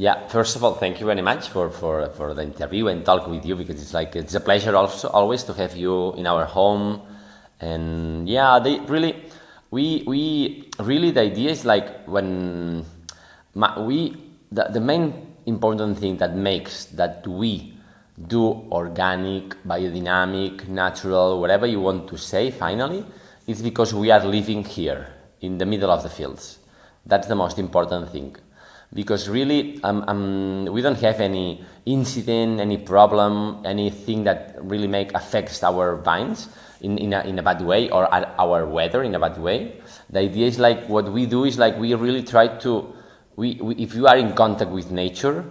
Yeah, first of all, thank you very much for the interview and talk with you, because it's a pleasure also always to have you in our home. And yeah, we really, the idea is like when the main important thing that makes that we do organic, biodynamic, natural, whatever you want to say finally, is because we are living here in the middle of the fields. That's the most important thing. Because really, we don't have any incident, any problem, anything that really affects our vines in a bad way, or our weather in a bad way. The idea is like what we do is like we really try to, if you are in contact with nature,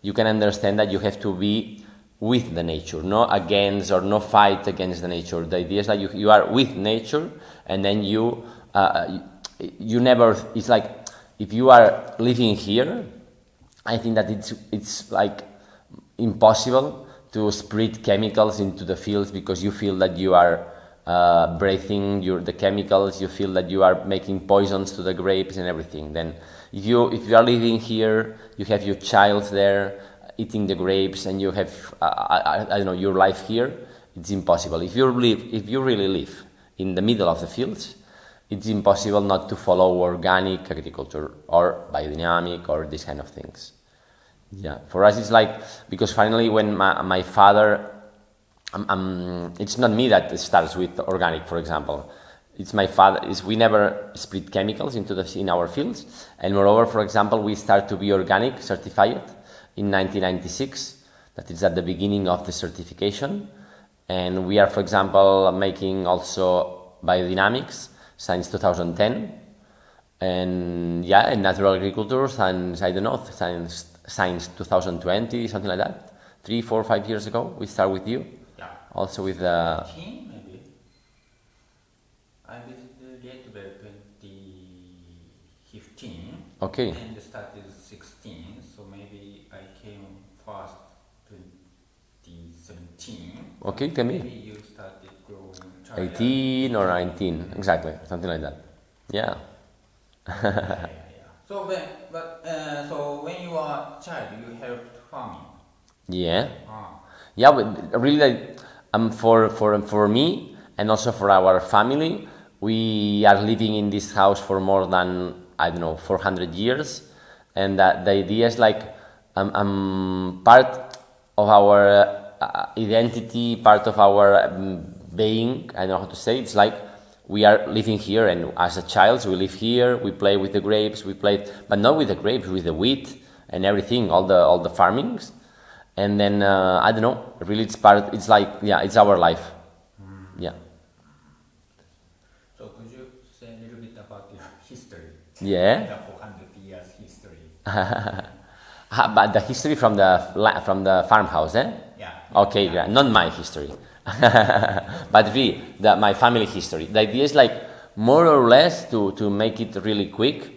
you can understand that you have to be with the nature, no against or no fight against the nature. The idea is like you are with nature, and then you never. It's like, if you are living here, I think that it's like impossible to spread chemicals into the fields, because you feel that you are breathing the chemicals. You feel that you are making poisons to the grapes and everything. Then, if you are living here, you have your child there eating the grapes, and you have I don't know, your life here. It's impossible. If you really live in the middle of the fields, it's impossible not to follow organic agriculture or biodynamic or these kind of things. Yeah, for us it's like, because finally when my father, it's not me that starts with organic, for example. It's my father. We never split chemicals in our fields, and moreover, for example, we start to be organic certified in 1996. That is at the beginning of the certification, and we are, for example, making also biodynamics since 2010, and yeah, in natural agriculture since, I don't know, since 2020, something like that. 3, 4, 5 years ago, we start with you. Yeah. Also with the. 15 maybe. I visited Gateway 2015. Okay. And started 16, so maybe I came first 2017. Okay, tell me. Maybe you started growing. 18 or 19, exactly, something like that. Yeah. Yeah. So when you were a child, you helped farming. Yeah. Ah. Yeah, but really, for me and also for our family, we are living in this house for more than, I don't know, 400 years, and the idea is like part of our identity, part of our being. I don't know how to say. It's like we are living here, and as a child, we live here. We play with the grapes. We play, but not with the grapes, with the wheat and everything, all the farmings. And then I don't know. Really, it's part. It's like, yeah, it's our life. Yeah. So could you say a little bit about your history? Yeah. The 400 years history. But the history from the farmhouse, eh? Yeah. Okay, yeah, not my history. But really, my family history. The idea is like, more or less, to make it really quick,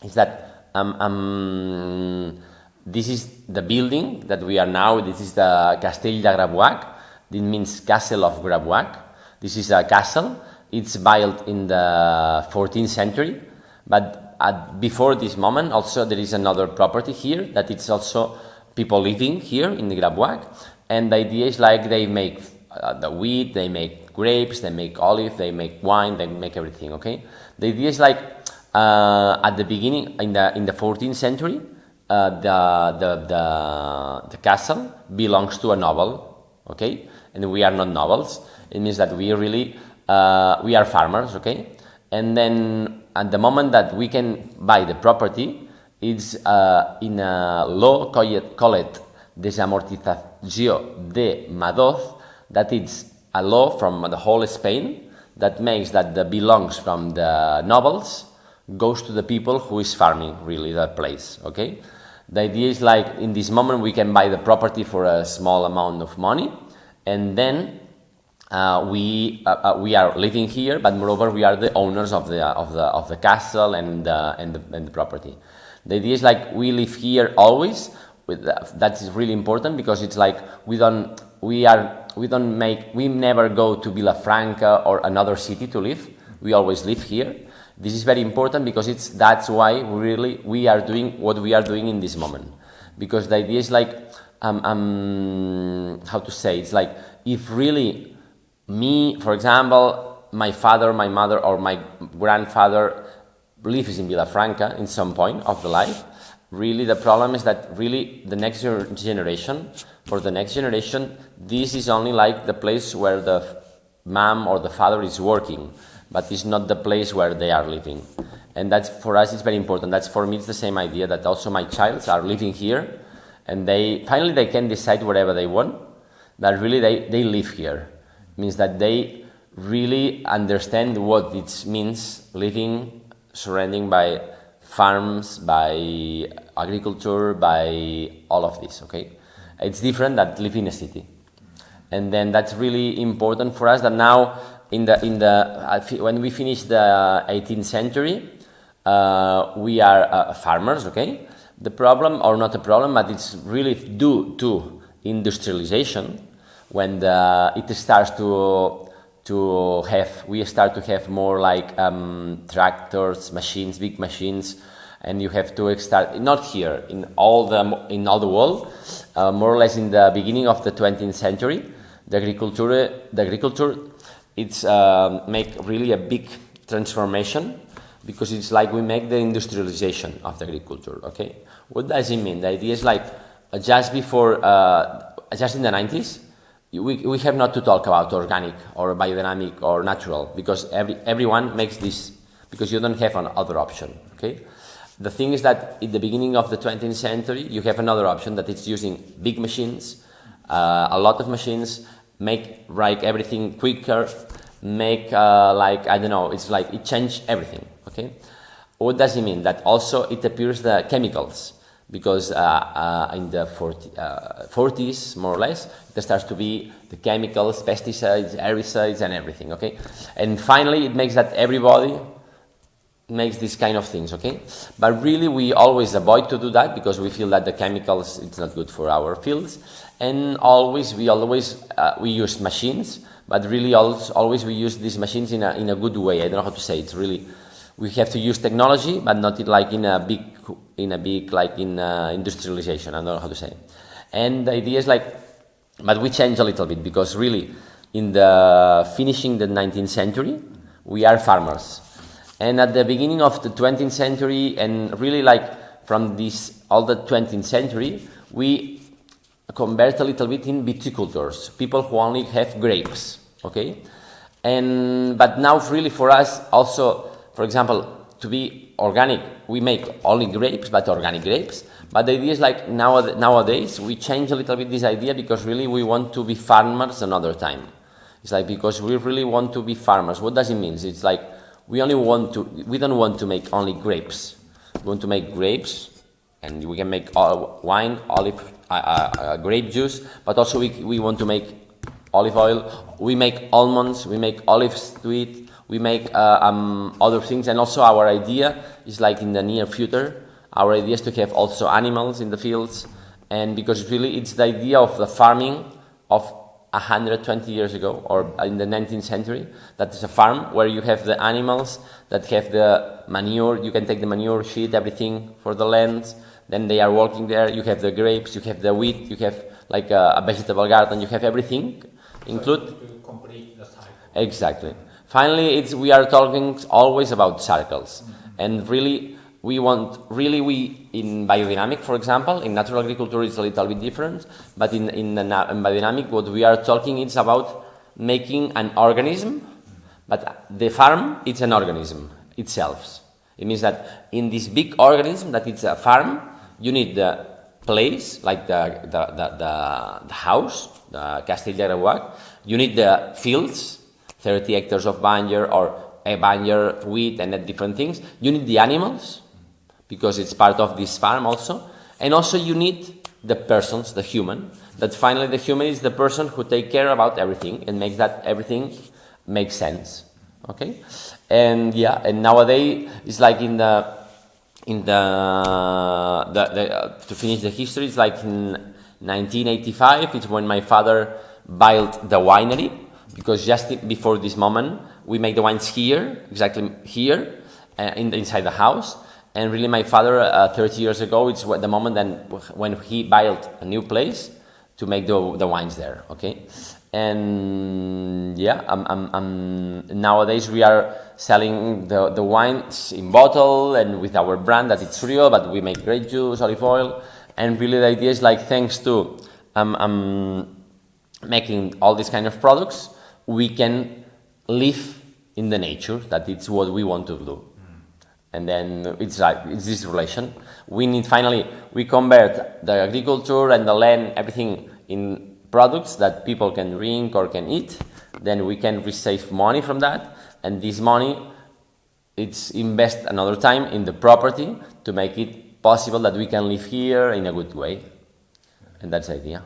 is that this is the building that we are now. This is the Castell de Grabuac. This means Castle of Grabuac. This is a castle. It's built in the 14th century, but before this moment, also there is another property here that it's also people living here in the Grabuac, and the idea is like they make the wheat, they make grapes, they make olive, they make wine, they make everything. Okay, the idea is like at the beginning in the 14th century, the castle belongs to a noble. Okay, and we are not nobles. It means that we really we are farmers. Okay, and then at the moment that we can buy the property, it's in a law called Desamortizació de Madoz, that it's a law from the whole Spain that makes that the belongs from the nobles goes to the people who is farming really that place. Okay, the idea is like in this moment we can buy the property for a small amount of money, and then we are living here, but moreover we are the owners of the castle and the property. The idea is like we live here always. That is really important, because it's like we never go to Vilafranca or another city to live. We always live here. This is very important because that's why we are doing what we are doing in this moment. because the idea is like, how to say, it's like, if really me, for example, my father, my mother, or my grandfather lives in Vilafranca in some point of the life, really the problem is that really the next generation, for the next generation, this is only like the place where the mom or the father is working, but it's not the place where they are living. And that's, for us, it's very important. That's, for me, it's the same idea that also my childs are living here, and they finally they can decide whatever they want, but really they live here. It means that they really understand what it means living surrounding by farms, by agriculture, by all of this, okay? It's different than living in a city. And then that's really important for us that now when we finish the 18th century, we are farmers, okay? The problem, or not a problem, but it's really due to industrialization, when it starts we start to have more like tractors, machines, big machines, and you have to start, not here, in all the world, more or less in the beginning of the 20th century, the agriculture, it's make really a big transformation, because it's like we make the industrialization of the agriculture, okay? What does it mean? The idea is like, just in the 90s, we have not to talk about organic or biodynamic or natural, because everyone makes this, because you don't have another option, okay? The thing is that in the beginning of the 20th century, you have another option, that it's using big machines, a lot of machines, make like everything quicker, make like, I don't know, it's like it changed everything, okay? What does it mean? That also it appears the chemicals, because in the 40s, more or less, there starts to be the chemicals, pesticides, herbicides, and everything, okay? And finally, it makes that everybody makes these kind of things, okay? But really, we always avoid to do that, because we feel that the chemicals, it's not good for our fields. And we use machines, but really always we use these machines in a good way. I don't know how to say it. It's really, we have to use technology, but not like in a big industrialization. I don't know how to say it. And the idea is like, but we change a little bit, because really in the finishing the 19th century, we are farmers. And at the beginning of the 20th century, and really like from all the 20th century, we convert a little bit in viticultures, people who only have grapes, okay? But now really for us also, for example, to be organic, we make only grapes, but organic grapes. But the idea is like nowadays we change a little bit this idea, because really we want to be farmers another time. It's like, because we really want to be farmers. What does it mean? It's like we don't want to make only grapes. We want to make grapes, and we can make wine, grape juice, but also we want to make olive oil. We make almonds, we make olives to eat, we make other things. And also our idea is like in the near future, our idea is to have also animals in the fields. And because really it's the idea of the farming of 120 years ago, or in the 19th century, that is a farm where you have the animals that have the manure. You can take the manure, sheet, everything for the land. Then they are working there. You have the grapes, you have the wheat, you have like a vegetable garden, you have everything. To complete the cycle. Exactly. Finally, we are talking always about circles. And really, we in biodynamic, for example, in natural agriculture it's a little bit different, but in biodynamic, what we are talking is about making an organism, but the farm, it's an organism itself. It means that in this big organism, that it's a farm, you need the place, like the house, the Castell de Aragua. You need the fields, 30 hectares of banyer or a banyer, wheat, and different things. You need the animals, because it's part of this farm also. And also you need the persons, the human, that finally the human is the person who take care about everything and makes that everything make sense. Okay? And yeah, and nowadays it's like to finish the history, it's like in 1985, it's when my father built the winery, because just before this moment we make the wines here, exactly here, inside the house. And really, my father, 30 years ago, it's the moment then when he built a new place to make the wines there. Okay, and yeah, nowadays we are selling the wines in bottle and with our brand that it's Suriol, but we make grape juice, olive oil, and really the idea is like thanks to making all these kind of products, we can live in the nature. That it's what we want to do. And then it's this relation. We convert the agriculture and the land, everything in products that people can drink or can eat. Then we can receive money from that, and this money, it's invest another time in the property to make it possible that we can live here in a good way. And that's the idea.